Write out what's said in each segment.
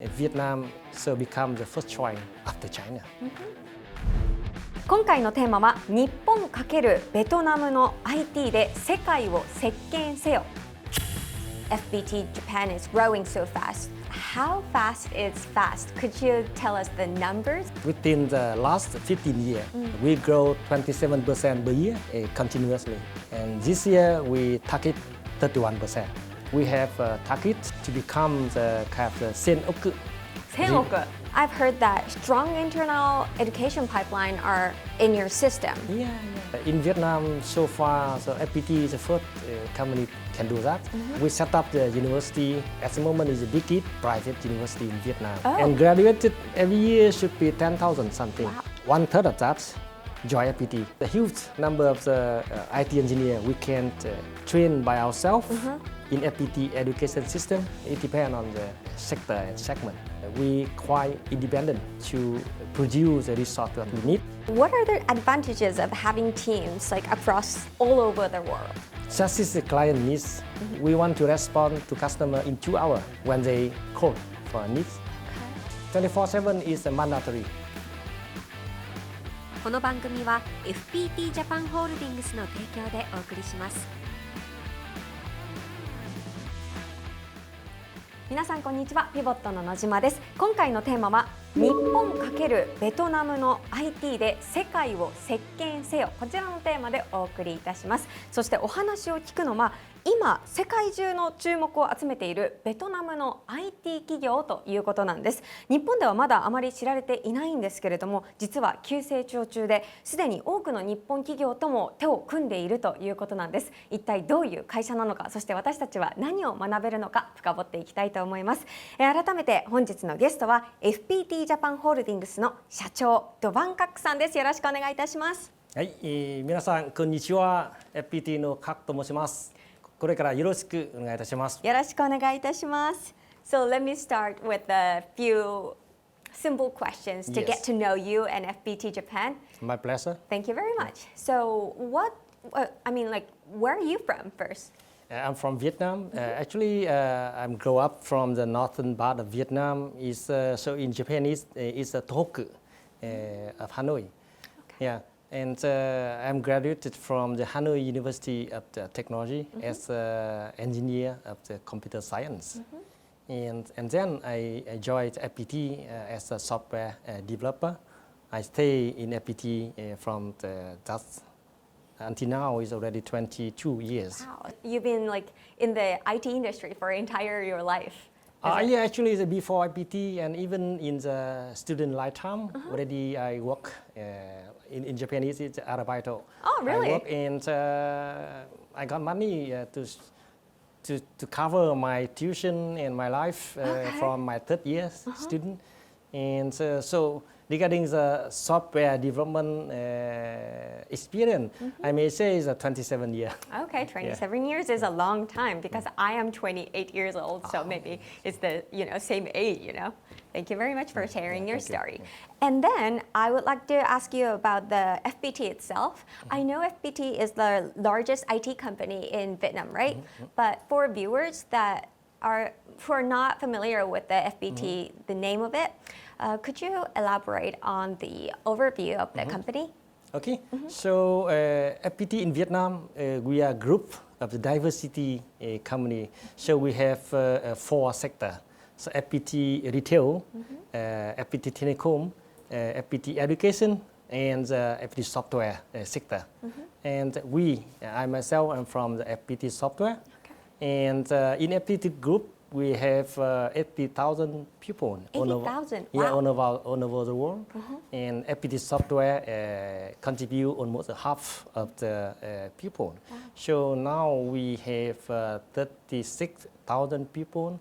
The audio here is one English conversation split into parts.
Vietnam so become the first choice after China. 今回のテーマは日本×ベトナムの IT で世界を席巻せよ。FPT Japan is growing so fast. How fast is fast? Could you tell us the numbers? Within the last 15 years, we grow 27% per year continuously. And this year, we target 31%. We have a target to become the kind of 1000億. 1000億. I've heard that strong internal education pipeline are in your system. Yeah. In Vietnam, so far, so FPT is the first company can do that. We set up the university. At the moment, it's the biggest private university in Vietnam. And graduated every year should be 10,000 something. Wow. One third of that join FPT. The huge number of the IT engineer we can train by ourselves in FPT education system. It depends on the sector and segment. We quite independent to produce the resource that we need. What are the advantages of having teams like across all over the world? Just as the client needs, we want to respond to customer in 2 hours when they call for needs. 24/7 is mandatory. この番組は FPT ジャパンホールディングスの提供でお送りします。皆さんこんにちは、PIVOTの野島です。今回のテーマは日本×ベトナムの IT で世界を席巻せよ、こちらのテーマでお送りいたします。そしてお話を聞くのは今世界中の注目を集めているベトナムの IT 企業ということなんです。日本ではまだあまり知られていないんですけれども、実は急成長中ですでに多くの日本企業とも手を組んでいるということなんです。一体どういう会社なのか、そして私たちは何を学べるのか深掘っていきたいと思います。改めて本日のゲストは FPT ジャパンホールディングスの社長ドバンカックさんです。よろしくお願いいたします。はい、皆さんこんにちは。FPT のカックと申します。これからよろしくお願いいたします。よろしくお願いいたします。So let me start with a few simple questions to get to know you and FPT Japan. My pleasure. Thank you very much. So where are you from first? I'm from Vietnam. Actually, I'm grow up from the northern part of Vietnam. So in Japanese, it's a Tohoku of Hanoi. Yeah. And I'm graduated from the Hanoi University of Technology as an engineer of the computer science. And then I joined FPT as a software developer. I stay in FPT from that until now is already 22 years. Wow. You've been in the IT industry for your life. Yeah, actually, it's before FPT and even in the student lifetime, already I work in Japanese, it's Arabaito. Oh, really? I work and I got money to cover my tuition and my life from my third year student. And so regarding the software development experience, I may say it's 27 years. Okay, 27 years is a long time because I am 28 years old, so maybe it's the same age. Thank you very much for sharing your story. And then I would like to ask you about the FPT itself. I know FPT is the largest IT company in Vietnam, right? But for viewers who are not familiar with the FPT, the name of it, could you elaborate on the overview of the company? Okay, so FPT in Vietnam, we are a group of the diversity company. So we have 4 sectors. So FPT retail, FPT telecom, FPT education, and the FPT software sector. And I myself am from the FPT software. And in FPT group, we have 80,000 people. 80,000? Yeah, all over the world. And FPT software contribute almost half of the people. Wow. So now we have 36,000 people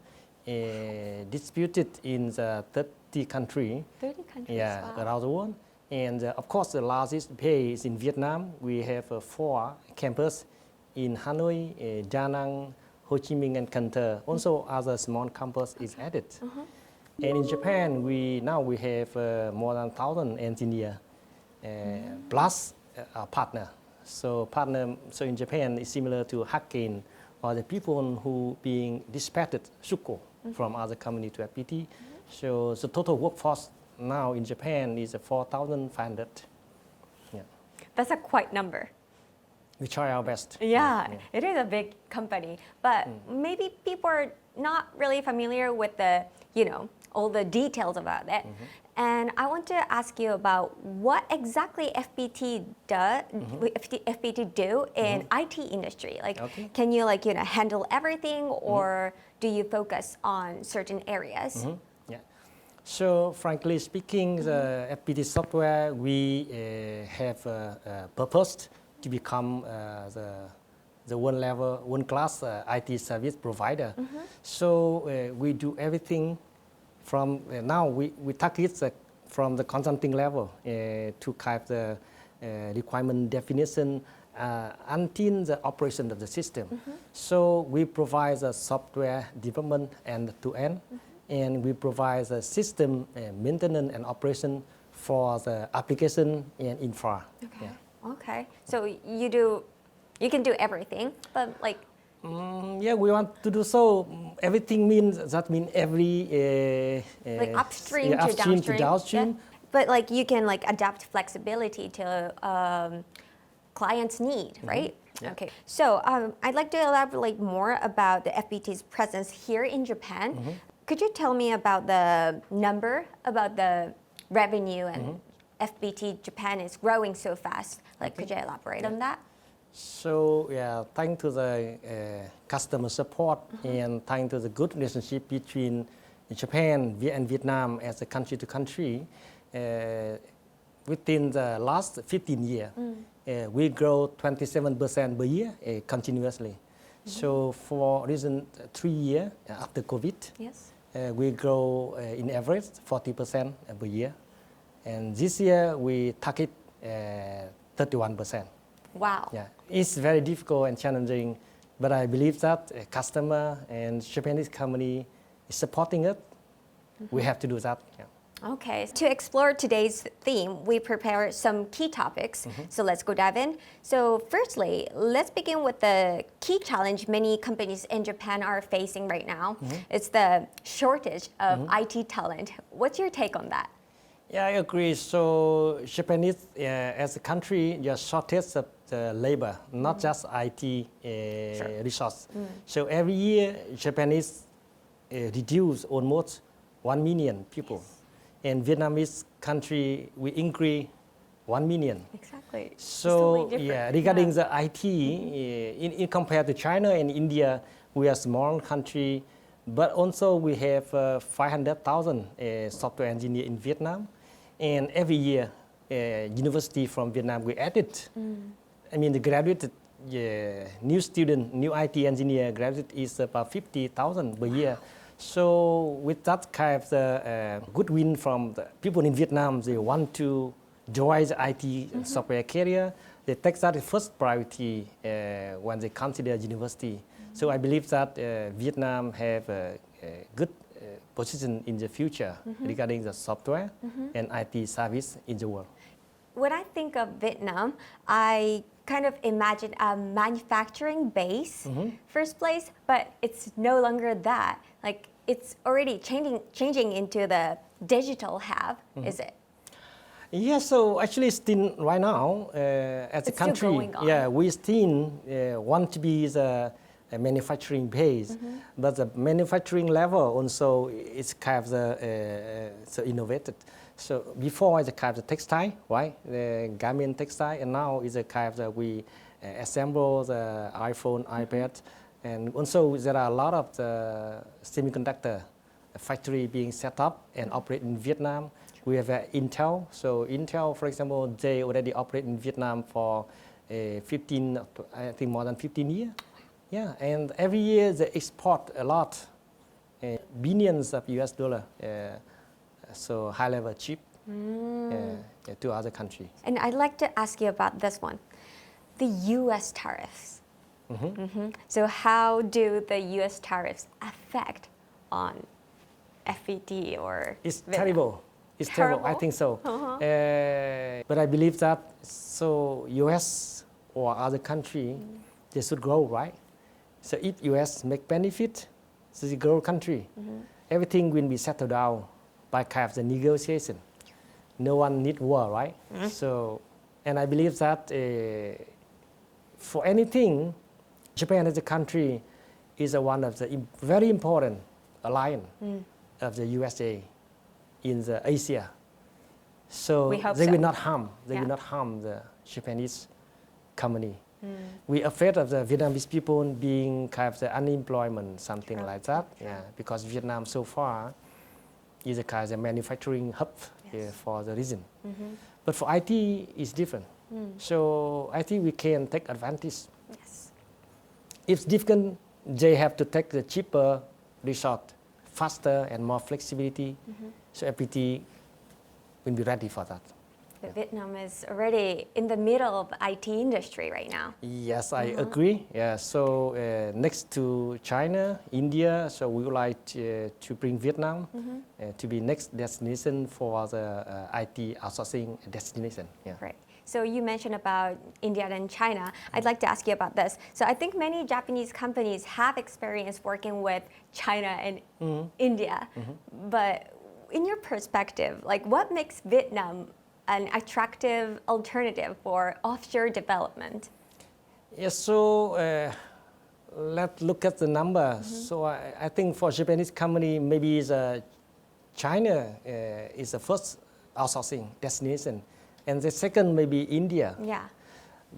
distributed in the 30 countries. 30 countries, Yeah, wow. around the world. And of course, the largest base is in Vietnam. We have 4 campuses in Hanoi, Da Nang, Ho Chi Minh, and Cần Thơ. Also, other small campus is added. And in Japan, we have more than 1,000 engineers plus our partner. So in Japan, it's similar to Hakken or the people who being dispatched Shuko from other company to FPT. So the total workforce now in Japan is 4,500. Yeah. That's a quite number. We try our best. Yeah, it is a big company, but maybe people are not really familiar with the, all the details about it. And I want to ask you about what exactly FPT do in IT industry. Like, can you handle everything, or do you focus on certain areas? Yeah. So frankly speaking, the FPT software we have purposed to become the one class IT service provider. So we do everything from now we target from the consulting level to kind of the requirement definition until the operation of the system. So we provide the software development end to end, and we provide the system maintenance and operation for the application and infra. Okay. Okay. So you can do everything, but like. Yeah, we want to do so. Everything means every like upstream to upstream downstream. to downstream. Yeah. But like you can adapt flexibility to clients' need, right? Yeah. Okay. So I'd like to elaborate more about the FPT's presence here in Japan. Could you tell me about the number, about the revenue, and FPT Japan is growing so fast? Like, could you elaborate on that? So yeah, thanks to the customer support and thanks to the good relationship between Japan and Vietnam as a country to country, within the last 15 years, we grow 27% per year continuously. So for recent 3 years after COVID, Yes. We grow in average 40% per year. And this year we target 31%. Wow. Yeah, it's very difficult and challenging, but I believe that a customer and Japanese company is supporting it. We have to do that. Yeah. Okay, to explore today's theme, we prepared some key topics. So let's go dive in. So firstly, let's begin with the key challenge many companies in Japan are facing right now. It's the shortage of IT talent. What's your take on that? Yeah, I agree. So Japanese, as a country, just shortage of labor, not just IT resource. So every year, Japanese reduce almost 1 million people. And Vietnamese country, we increase 1 million. Exactly. So yeah, regarding the IT, in compared to China and India, we are a small country, but also we have 500,000 software engineers in Vietnam. And every year, university from Vietnam, we added. I mean, the graduated new student, new IT engineer graduate is about 50,000 per year. So with that kind of good win from the people in Vietnam, they want to join the IT software career. They take that as first priority when they consider university. So I believe that Vietnam have a good position in the future regarding the software and IT service in the world. When I think of Vietnam, I kind of imagine a manufacturing base first place, but it's no longer that. Like it's already changing into the digital hub, is it? Yeah, so actually still right now, as a It's still country, going on. yeah, we still want to be the manufacturing base, but the manufacturing level also is kind of so innovated. So before it's a kind of textile, right? The garment textile, and now it's a kind of we assemble the iPhone, iPad, and also there are a lot of the semiconductor factory being set up and operate in Vietnam. We have Intel. So Intel, for example, they already operate in Vietnam for 15, I think more than 15 years. Yeah, and every year they export a lot, billions of US dollar. So high level chip to other countries. And I'd like to ask you about this one, the US tariffs. So how do the US tariffs affect on FPT or It's Vietnam? terrible. It's terrible. I think so. But I believe that so US or other country, they should grow, right? So if US make benefit, so the grow country, everything will be settled down by kind of the negotiation. No one need war, right? So, and I believe that for anything, Japan as a country is one of the very important alliance of the USA in the Asia. So they will not harm. They will not harm the Japanese company. We afraid of the Vietnamese people being kind of the unemployment, something like that. Yeah, because Vietnam so far is a kind of manufacturing hub for the region. But for IT, it's different. So I think we can take advantage. Yes. If different, they have to take the cheaper resort, faster and more flexibility. So FPT will be ready for that. But Vietnam is already in the middle of the IT industry right now. Yes, I agree. Yeah, so next to China, India, so we would like to bring Vietnam to be next destination for the IT outsourcing destination. Yeah. Right. So you mentioned about India and China. I'd like to ask you about this. So I think many Japanese companies have experience working with China and India. But in your perspective, like what makes Vietnam an attractive alternative for offshore development? Yes, so let's look at the numbers. So I think for Japanese company, maybe China is the first outsourcing destination. And the second maybe India. Yeah.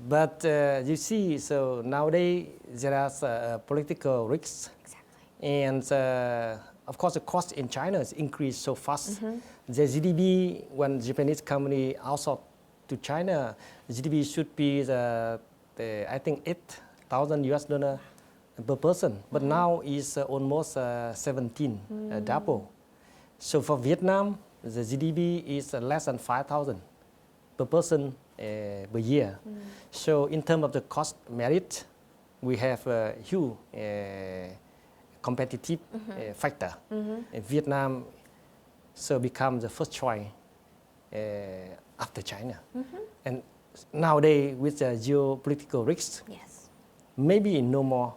But you see, so nowadays there are political risks. Exactly. And of course, the cost in China is increased so fast. The GDP, when Japanese company outsource to China, the GDP should be I think $8,000 per person. But now is almost 17, double. So for Vietnam, the GDP is less than 5,000 per person per year. So in terms of the cost merit, we have a huge competitive factor. Vietnam so become the first choice after China. And nowadays with the geopolitical risks, maybe no more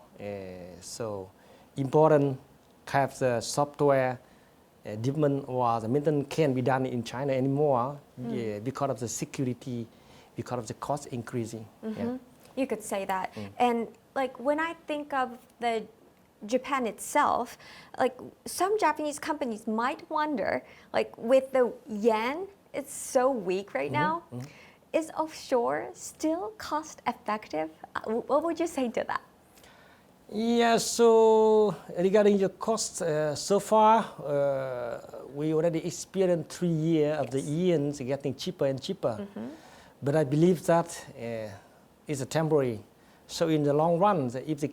so important kind of the software development or the maintenance can't be done in China anymore because of the security, because of the cost increasing. Yeah. You could say that. And like when I think of the Japan itself, like some Japanese companies might wonder, like with the yen, it's so weak right now. Is offshore still cost effective? What would you say to that? Yeah, so regarding your cost, so far we already experienced 3 years of the yen getting cheaper and cheaper. But I believe that is a temporary. So in the long run, if the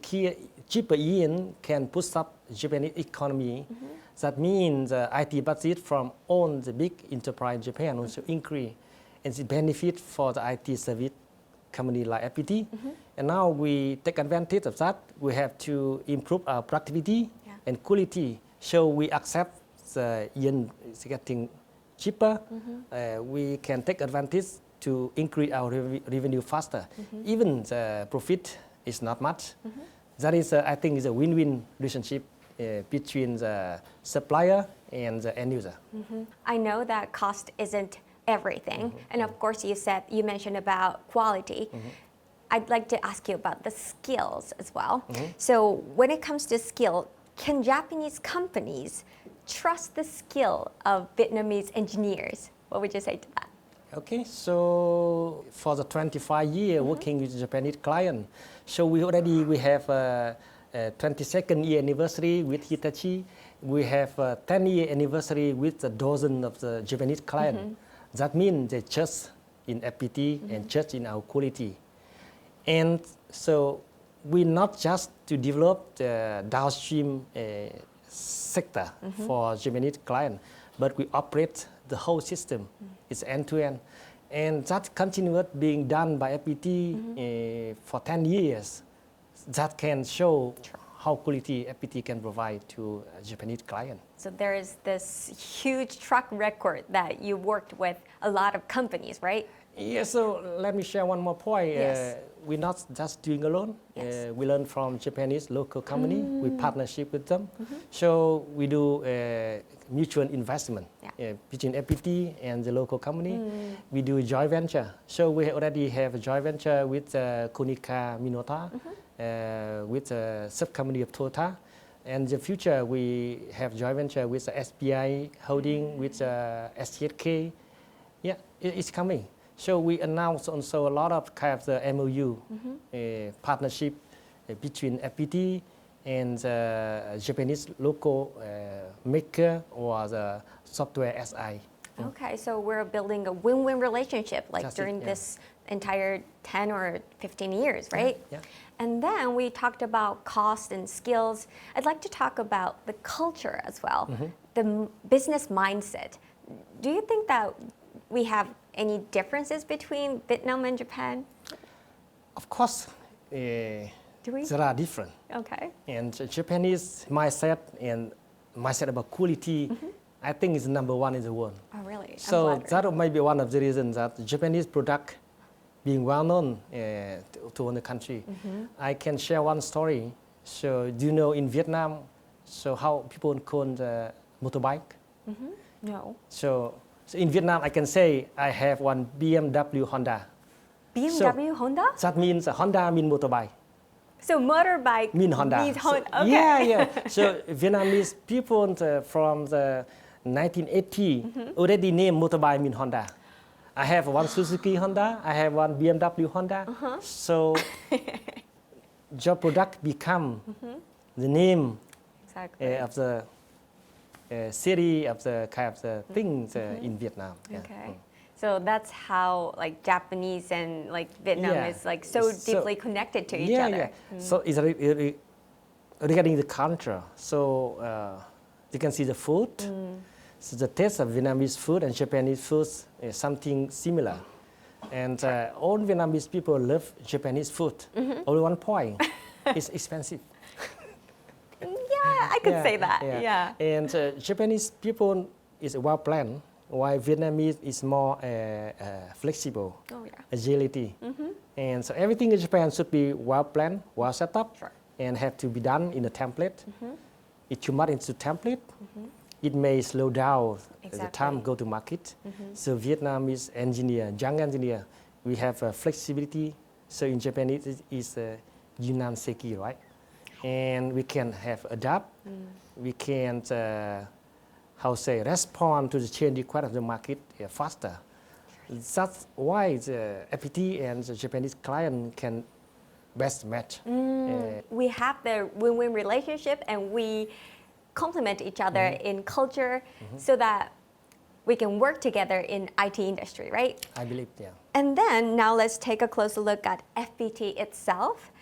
cheaper yen can push up Japanese economy, that means the IT budget from all the big enterprise in Japan also increase, and the benefit for the IT service company like FPT. And now we take advantage of that. We have to improve our productivity and quality. So we accept the yen is getting cheaper. We can take advantage to increase our revenue faster. Even the profit is not much. That is, I think, is a win-win relationship between the supplier and the end user. I know that cost isn't everything, and of course you mentioned about quality. I'd like to ask you about the skills as well. So when it comes to skill, can Japanese companies trust the skill of Vietnamese engineers? What would you say to that? Okay, so for the 25 years working with Japanese client, so we have a 22nd year anniversary with Hitachi. We have a 10-year anniversary with a dozen of the Japanese clients. That means they trust in FPT and trust in our quality. And so we not just to develop the downstream sector for Japanese client, but we operate the whole system. It's end-to-end. And that continued being done by FPT for 10 years. That can show how quality FPT can provide to a Japanese client. So there is this huge track record that you worked with a lot of companies, right? Yes, so let me share one more point. We're not just doing alone. We learn from Japanese local company. We partnership with them. So we do mutual investment Yeah. between FPT and the local company. We do joint venture. So we already have a joint venture with Konica Minolta, with a sub-company of Toyota. And in the future, we have joint venture with SBI Holding, with SZK. Yeah, it's coming. So we announced also a lot of kind of the MOU partnership between FPT and the Japanese local maker or the software SI. Okay, so we're building a win-win relationship like That's it, during yeah. this entire 10 or 15 years, right? Yeah. And then we talked about cost and skills. I'd like to talk about the culture as well, the business mindset. Do you think that we have any differences between Vietnam and Japan? Of course, Do we? there are different. Okay. And the Japanese mindset and mindset about quality, I think is number one in the world. Oh, really? I'm So flattered. that might be one of the reasons that the Japanese product being well known to the country. I can share one story. So do you know in Vietnam, so how people call the motorbike? No. So in Vietnam, I can say I have one BMW Honda. BMW Honda? That means Honda means motorbike. So motorbike Mean Honda. means So- Honda. Okay. Yeah. So Vietnamese people from the 1980 already named motorbike mean Honda. I have one Suzuki Honda. I have one BMW Honda. So your product become the name Exactly. of the city of the kind of the things in Vietnam. Yeah. Okay. So that's how like Japanese and like Vietnam Yeah. is like so So- deeply connected to each Yeah, other. yeah. So it's regarding the culture. So you can see the food. So the taste of Vietnamese food and Japanese food is something similar. And all Vietnamese people love Japanese food. Only one point, it's expensive. Yeah, I could say that. Yeah. And Japanese people is well planned, while Vietnamese is more flexible, Oh yeah. agility. And so everything in Japan should be well planned, well set up, Sure. and have to be done in a template. If too much into template, it may slow down the time Exactly. go to market. So Vietnamese engineer, young engineer, we have flexibility. So in Japanese it is Yunnan Seki, right? And we can have adapt. We can respond to the change request of the market faster. That's why the FPT and the Japanese client can best match. We have the win-win relationship and we complement each other in culture so that we can work together in IT industry, right? I believe, yeah. And then now let's take a closer look at FPT itself.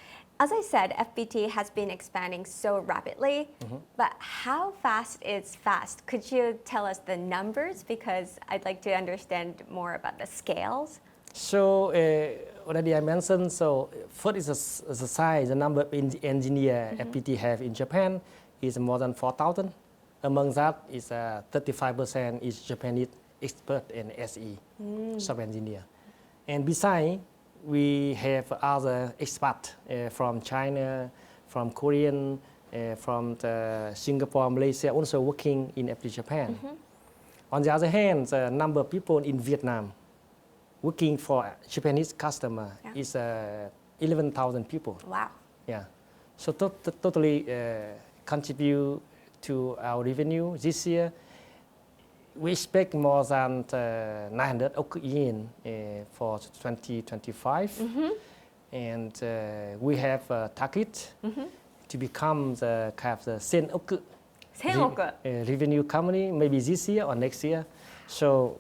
As I said, FPT has been expanding so rapidly, but how fast is fast? Could you tell us the numbers? Because I'd like to understand more about the scales. So already I mentioned, so first is the size, the number of engineer FPT have in Japan is more than 4,000. Among that is 35% is Japanese expert and SE, software engineer. And besides, we have other expats from China, from Korean, from Singapore, Malaysia, also working in FPT Japan. On the other hand, the number of people in Vietnam working for Japanese customer is 11,000 people. Wow. Yeah, so totally contribute to our revenue this year. We expect more than 900 yen for 2025, and we have a target to become the kind of the 1000 億 revenue company maybe this year or next year. So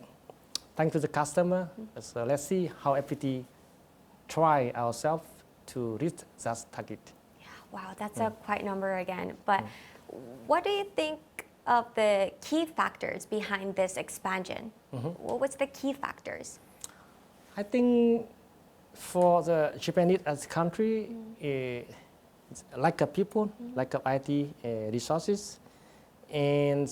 thanks to the customer. So let's see how FPT try ourselves to reach that target. Wow, that's a quite number again. But what do you think of the key factors behind this expansion? What's the key factors? I think for the Japanese as a country, lack of people, lack of IT resources, and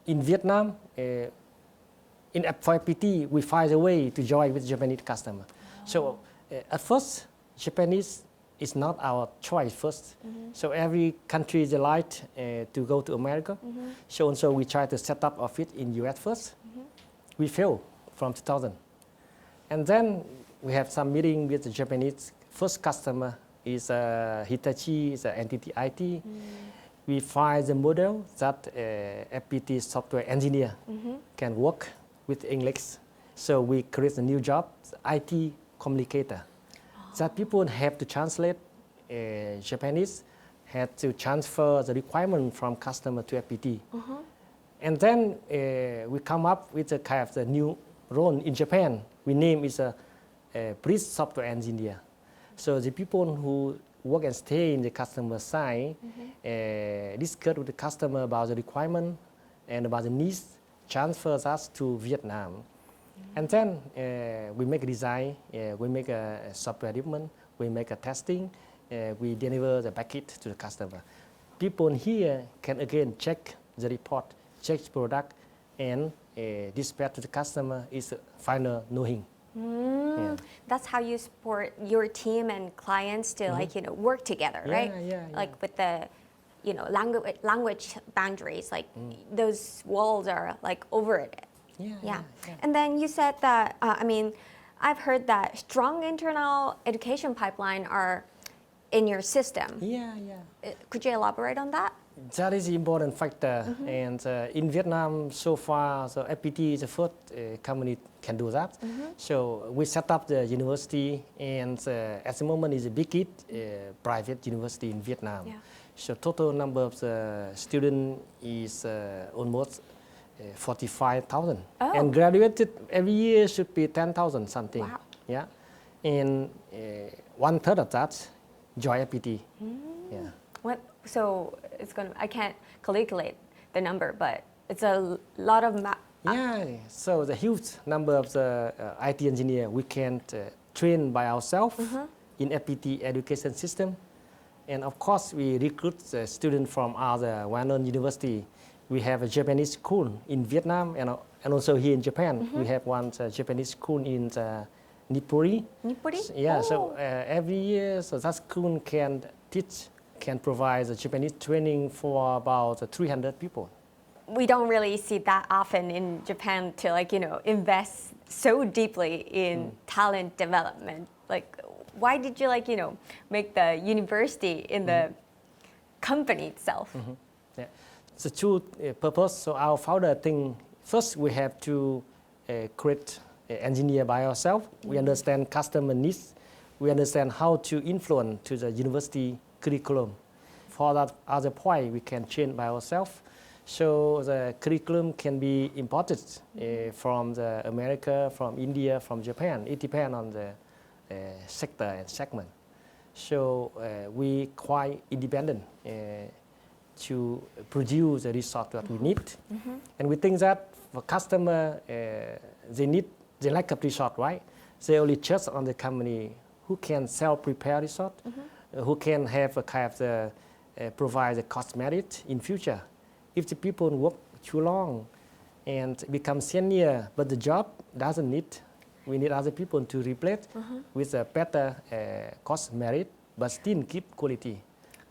in Vietnam, for FPT, we find a way to join with Japanese customer. So at first, Japanese it's not our choice first. So every country they like to go to America. So also we try to set up office in US first. We failed from 2000. And then we have some meeting with the Japanese. First customer is Hitachi, is entity IT. We find the model that FPT software engineer can work with English. So we create a new job, IT communicator. That people have to translate Japanese, had to transfer the requirement from customer to FPT. And then we come up with a kind of the new role in Japan. We name it a bridge software engineer. So the people who work and stay in the customer side discuss with the customer about the requirement and about the needs, transfer us to Vietnam. And then we make a design, we make a software development, we make a testing, we deliver the package to the customer. People here can again check the report, check the product, and dispatch to the customer is final knowing. Yeah. That's how you support your team and clients to like work together, right? Yeah. Like with the language boundaries, like those walls are like over it. Yeah. And then you said that I've heard that strong internal education pipeline are in your system. Yeah. Could you elaborate on that? That is an important factor. And in Vietnam, so far, so FPT is the first company can do that. So we set up the university, and at the moment is the biggest private university in Vietnam. So total number of the students is almost 45,000. And graduated every year should be 10,000 something. Wow. Yeah. And 1/3 of that join FPT. So it's I can't calculate the number, but it's a lot of So the huge number of the IT engineer we can train by ourselves in FPT education system. And of course, we recruit the students from other well-known university. We have a Japanese school in Vietnam and also here in Japan. We have one Japanese school in Nippori. So every year, so that school can provide the Japanese training for about 300 people. We don't really see that often in Japan to invest so deeply in talent development. Like, why did you make the university in the company itself? The true purpose. So our founder think first we have to create engineer by ourselves. We understand customer needs. We understand how to influence to the university curriculum. For that other point, we can change by ourselves. So the curriculum can be imported from the America, from India, from Japan. It depends on the sector and segment. So we quite independent to produce the resource that we need. And we think that for customer, they like a resource, right? They only trust on the company who can self-prepare resource, who can have a kind of provide the cost merit in future. If the people work too long and become senior, but the job doesn't need, we need other people to replace with a better cost merit, but still keep quality.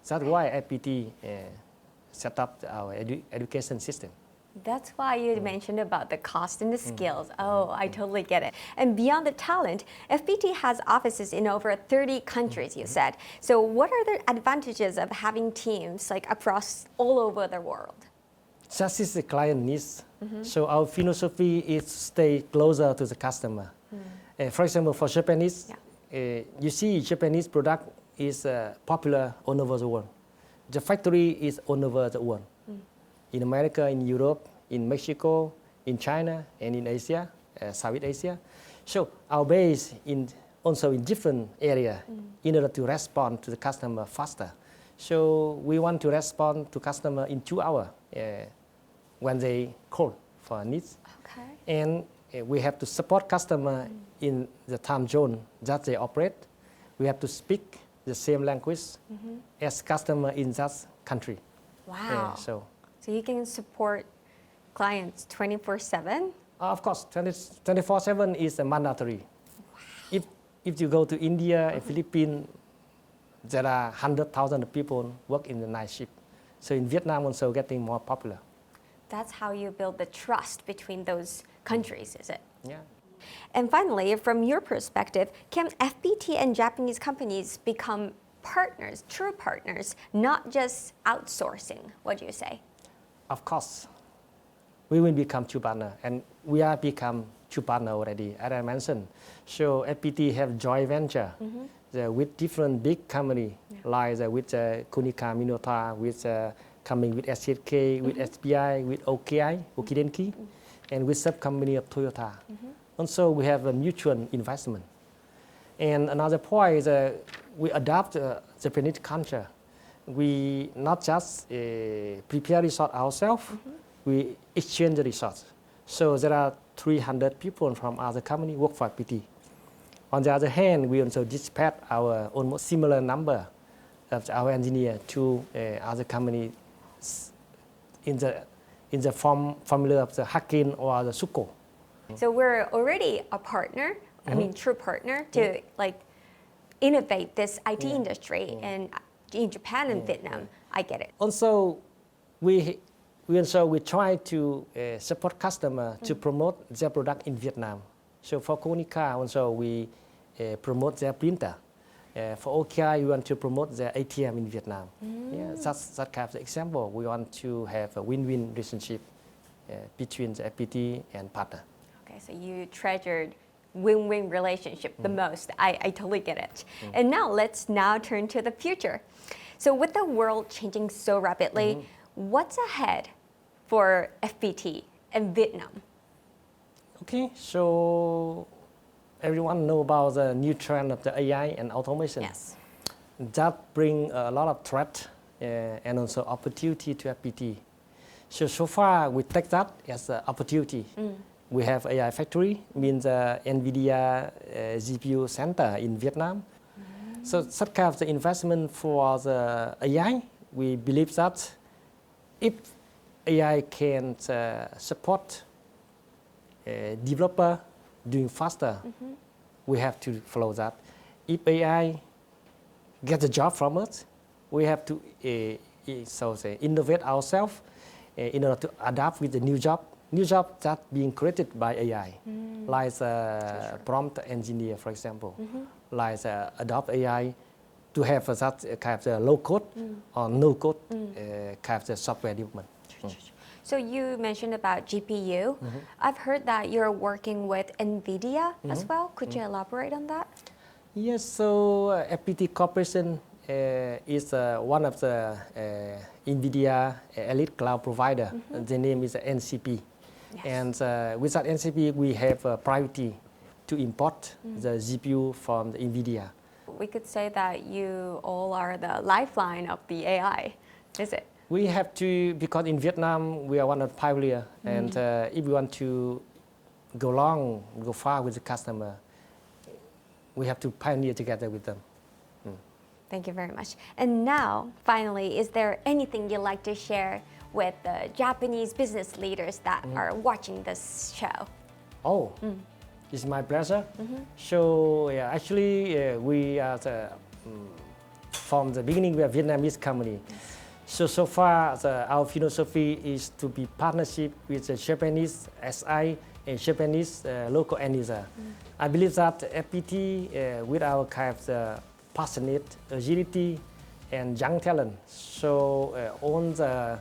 That's why FPT set up our education system. That's why you mentioned about the cost and the skills. Oh, I totally get it. And beyond the talent, FPT has offices in over 30 countries, you said. So what are the advantages of having teams across all over the world? That is the client needs. So our philosophy is to stay closer to the customer. For example, for Japanese, you see Japanese product is popular all over the world. The factory is all over the world. In America, in Europe, in Mexico, in China, and in Asia, Southeast Asia. So our base also in different areas in order to respond to the customer faster. So we want to respond to customer in 2 hours when they call for needs. And we have to support customer in the time zone that they operate. We have to speak the same language as customer in that country. Wow. So you can support clients 24/7? Of course, 24/7 is mandatory. If you go to India and Philippines, there are 100,000 people work in the night shift. So in Vietnam also getting more popular. That's how you build the trust between those countries, is it? Yeah. And finally, from your perspective, can FPT and Japanese companies become partners, true partners, not just outsourcing? What do you say? Of course, we will become true partner, and we are become true partner already, as I mentioned. So FPT have joint venture with different big company, like with Konica Minolta, with coming with SZK, with SBI, with OKI, Okidenki, and with sub company of Toyota. Also, we have a mutual investment. And another point is we adopt Japanese culture. We not just prepare resource ourselves, we exchange the resource. So there are 300 people from other company work for FPT. On the other hand, we also dispatch our almost similar number of our engineer to other companies in the formula of the Hakin or the Suko. So we're already a partner, I mean, true partner to like innovate this IT industry and in Japan and Vietnam. I get it. Also, we try to support customer to promote their product in Vietnam. So for Konica, also we promote their printer. For OKI, we want to promote their ATM in Vietnam. Yeah, that's that kind of example. We want to have a win-win relationship between the FPT and partner. Okay, so you treasured win-win relationship the most. I totally get it. And now let's turn to the future. So with the world changing so rapidly, what's ahead for FPT and Vietnam? Okay, so everyone know about the new trend of the AI and automation. Yes. That bring a lot of threat and also opportunity to FPT. So far we take that as an opportunity. We have AI factory, means NVIDIA GPU center in Vietnam. So such kind of the investment for the AI, we believe that if AI can support developer doing faster, we have to follow that. If AI get the job from us, we have to innovate ourselves in order to adapt with the new job that being created by AI, like prompt engineer, for example, like adopt AI to have that kind of low code or no code kind of software development. So you mentioned about GPU. I've heard that you're working with NVIDIA as well. Could you elaborate on that? Yes, so FPT Corporation is one of the NVIDIA elite cloud provider. The name is NCP. Yes. And with that NCP, we have a priority to import the GPU from the NVIDIA. We could say that you all are the lifeline of the AI, is it? We have to, because in Vietnam, we are one of the pioneers. And if we want to go far with the customer, we have to pioneer together with them. Thank you very much. And now, finally, is there anything you'd like to share with the Japanese business leaders that are watching this show? Oh, it's my pleasure. So yeah, actually, we are from the beginning, we are a Vietnamese company. So far, our philosophy is to be partnership with the Japanese SI and Japanese local end user. I believe that FPT, with our kind of passionate, agility, and young talent, so all the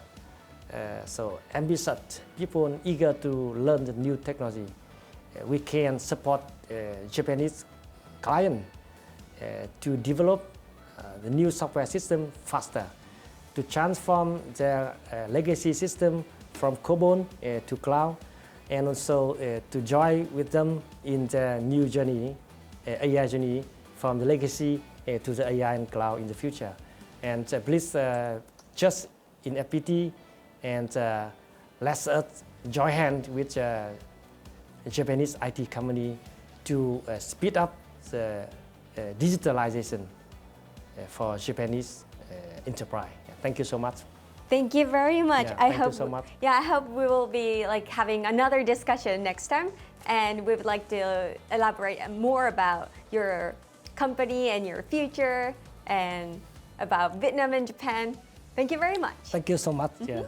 ambitious people eager to learn the new technology, we can support Japanese client to develop the new software system faster, to transform their legacy system from COBOL to cloud, and also to join with them in the new journey, AI journey, from the legacy to the AI and cloud in the future. And please just in FPT and let us join hands with a Japanese IT company to speed up the digitalization for Japanese enterprise. Thank you so much. Thank you very much. Yeah, thank you so much. Yeah, I hope we will be having another discussion next time, and we would like to elaborate more about your company and your future and about Vietnam and Japan. Thank you very much. Thank you so much. Yeah.